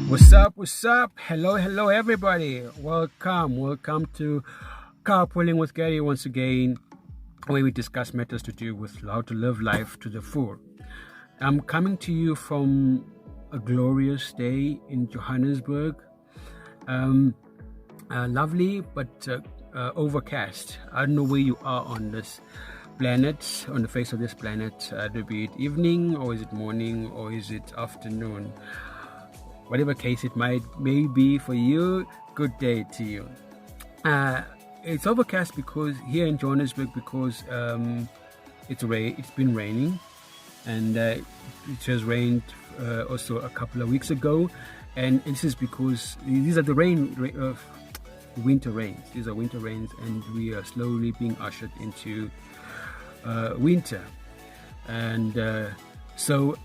What's up? What's up? Hello, everybody. Welcome to Carpooling with Gary once again, where we discuss matters to do with how to live life to the full. I'm coming to you from a glorious day in Johannesburg. Lovely, but overcast. I don't know where you are on this planet, on the face of this planet. Be it evening, or is it morning, or is it afternoon? Whatever case it may be for you, good day to you. It's overcast because here in Johannesburg, because it's been raining, and it has rained also a couple of weeks ago, and this is because these are the winter rains. These are winter rains, and we are slowly being ushered into winter. And so,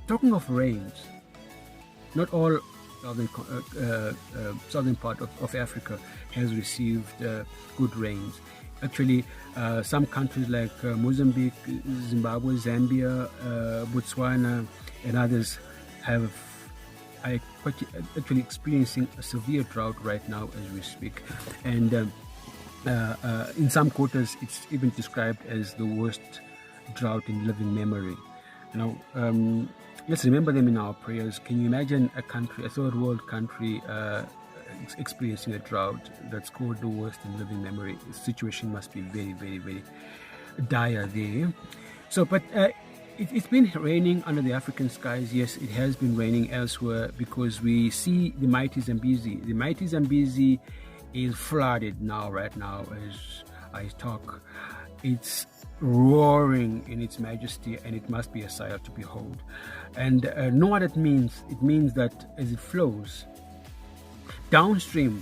talking of rains, not all southern part of Africa has received good rains. Actually, some countries like Mozambique, Zimbabwe, Zambia, Botswana, and others are actually experiencing a severe drought right now as we speak. And in some quarters, it's even described as the worst drought in living memory. Let's remember them in our prayers. Can you imagine a third world country, experiencing a drought that's called the worst in living memory? The situation must be very, very, very dire there. So, but it's been raining under the African skies. Yes, it has been raining elsewhere because we see the mighty Zambezi. The mighty Zambezi is flooded right now as I talk. It's roaring in its majesty, and it must be a sight to behold. And know what it means. It means that as it flows downstream,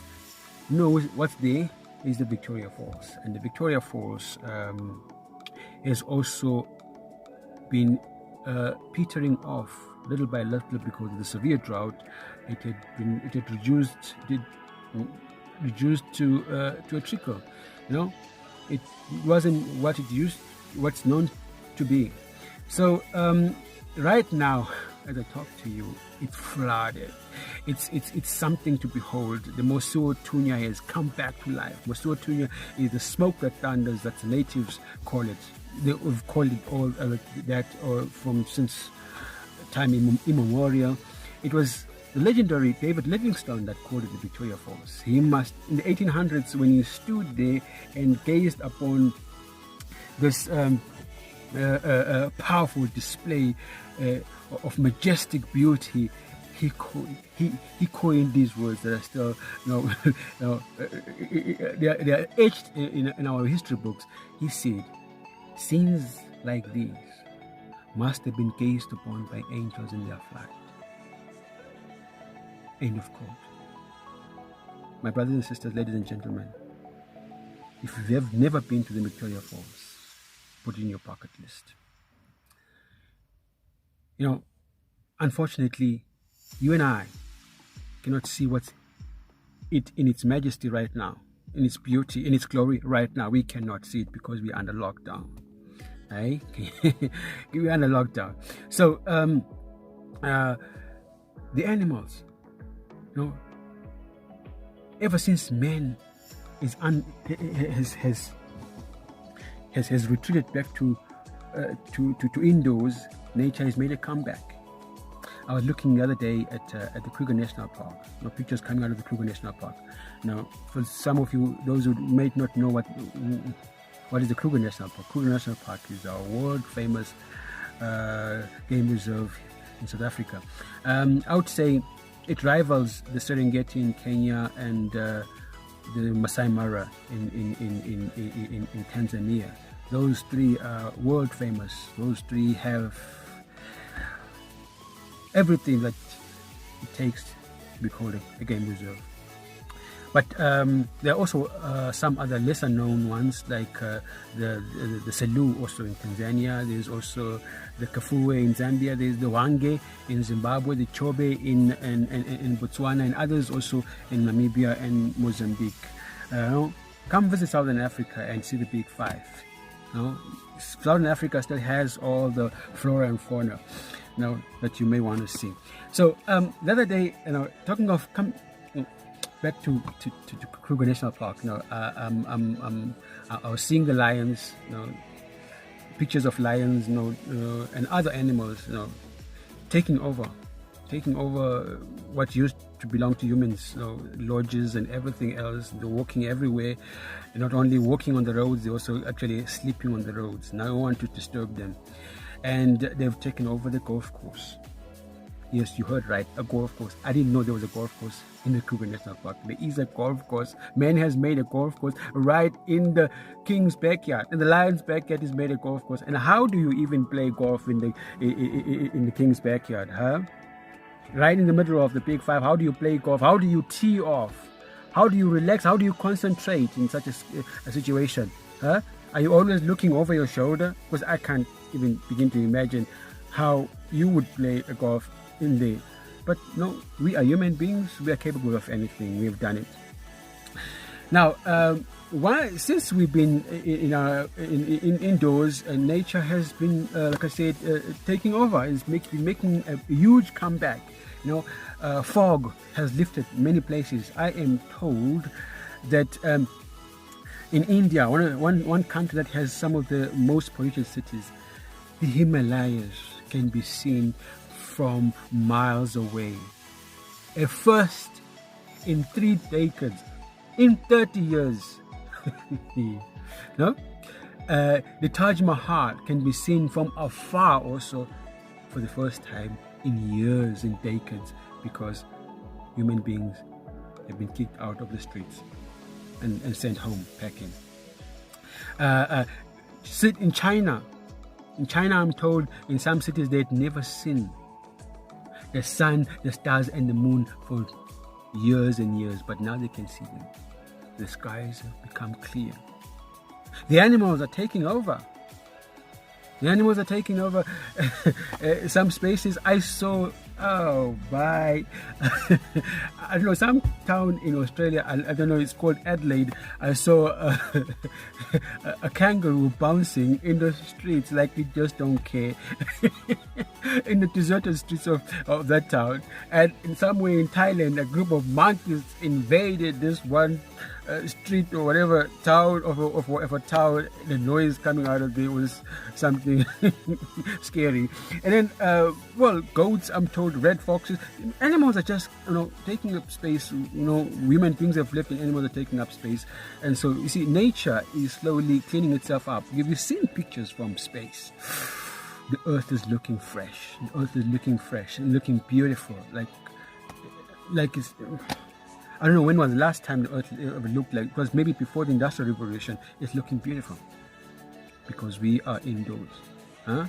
what's there is the Victoria Falls, and the Victoria Falls has also been petering off little by little because of the severe drought. It had reduced to a trickle. It wasn't what's known to be. So right now, as I talk to you, it's flooded. It's something to behold. The Mosuo Tunya has come back to life. Mosuo Tunya is the smoke that thunders, that the natives call it. They've called it all that from since time immemorial. It was the legendary David Livingstone that called it the Victoria Falls. He must, in the 1800s, when he stood there and gazed upon this powerful display of majestic beauty, he coined these words that are still, they are etched in our history books. He said, "Scenes like these must have been gazed upon by angels in their flight." End of quote. My brothers and sisters, ladies and gentlemen, if you have never been to the Victoria Falls, put it in your bucket list. Unfortunately, you and I cannot see what's it in its majesty right now, in its beauty, in its glory right now. We cannot see it because we're under lockdown. Right? We're under lockdown. So, the animals, ever since man has retreated back to indoors, nature has made a comeback. I was looking the other day at the Kruger National Park. Pictures coming out of the Kruger National Park. Now, for some of you, those who may not know what is the Kruger National Park. Kruger National Park is our world famous game reserve in South Africa. I would say it rivals the Serengeti in Kenya and the Masai Mara in Tanzania. Those three are world famous. Those three have everything that it takes to be called a game reserve. But there are also some other lesser known ones, like the Selous also in Tanzania. There's also the Kafue in Zambia. There's the Hwange in Zimbabwe, the Chobe in Botswana, and others also in Namibia and Mozambique. Come visit Southern Africa and see the Big Five. Southern Africa still has all the flora and fauna. that you may want to see. So the other day, talking of back to Kruger National Park, I was seeing the lions, pictures of lions, and other animals, taking over what used to belong to humans, lodges and everything else. They're walking everywhere. They're not only walking on the roads, they're also actually sleeping on the roads. No one to disturb them. And they've taken over the golf course. Yes, you heard right, a golf course. I didn't know there was a golf course in the Kruger National Park. There is a golf course. Man has made a golf course right in the king's backyard. And the lion's backyard is made a golf course. And how do you even play golf in the king's backyard, huh? Right in the middle of the Big Five, how do you play golf? How do you tee off? How do you relax? How do you concentrate in such a situation? Huh? Are you always looking over your shoulder? Because I can't even begin to imagine how you would play a golf in there. But no, we are human beings. We are capable of anything. We've done it. Now, since we've been indoors, nature has been, like I said, taking over. It's been making a huge comeback. Fog has lifted many places. I am told that in India, one country that has some of the most polluted cities, the Himalayas can be seen from miles away. A first in 3 decades, in 30 years. The Taj Mahal can be seen from afar also for the first time in years, in decades, because human beings have been kicked out of the streets and sent home packing. In China, I'm told in some cities they'd never seen the sun, the stars, and the moon for years and years, but now they can see them. The skies have become clear. The animals are taking over. Some spaces I saw. Oh, bye. I don't know, some town in Australia, I don't know, it's called Adelaide. I saw a kangaroo bouncing in the streets like they just don't care. In the deserted streets of that town. And in somewhere in Thailand, a group of monkeys invaded this one street or whatever town of a town. The noise coming out of there was something scary. And then goats, I'm told, red foxes, animals are just taking up space. Human beings have left and animals are taking up space. And so you see, nature is slowly cleaning itself up. Have you seen pictures from space? The earth is looking fresh. The earth is looking fresh and looking beautiful. Like it's, I don't know when was the last time the earth ever looked like. It was maybe before the Industrial Revolution. It's looking beautiful because we are indoors. Huh?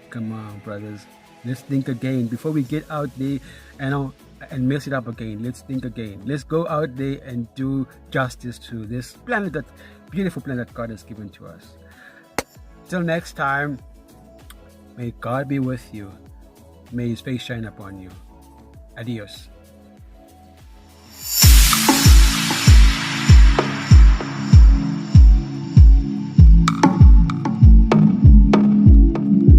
Come on, brothers. Let's think again before we get out there and mess it up again. Let's think again. Let's go out there and do justice to this planet, that beautiful planet that God has given to us. Till next time, may God be with you. May His face shine upon you. Adios.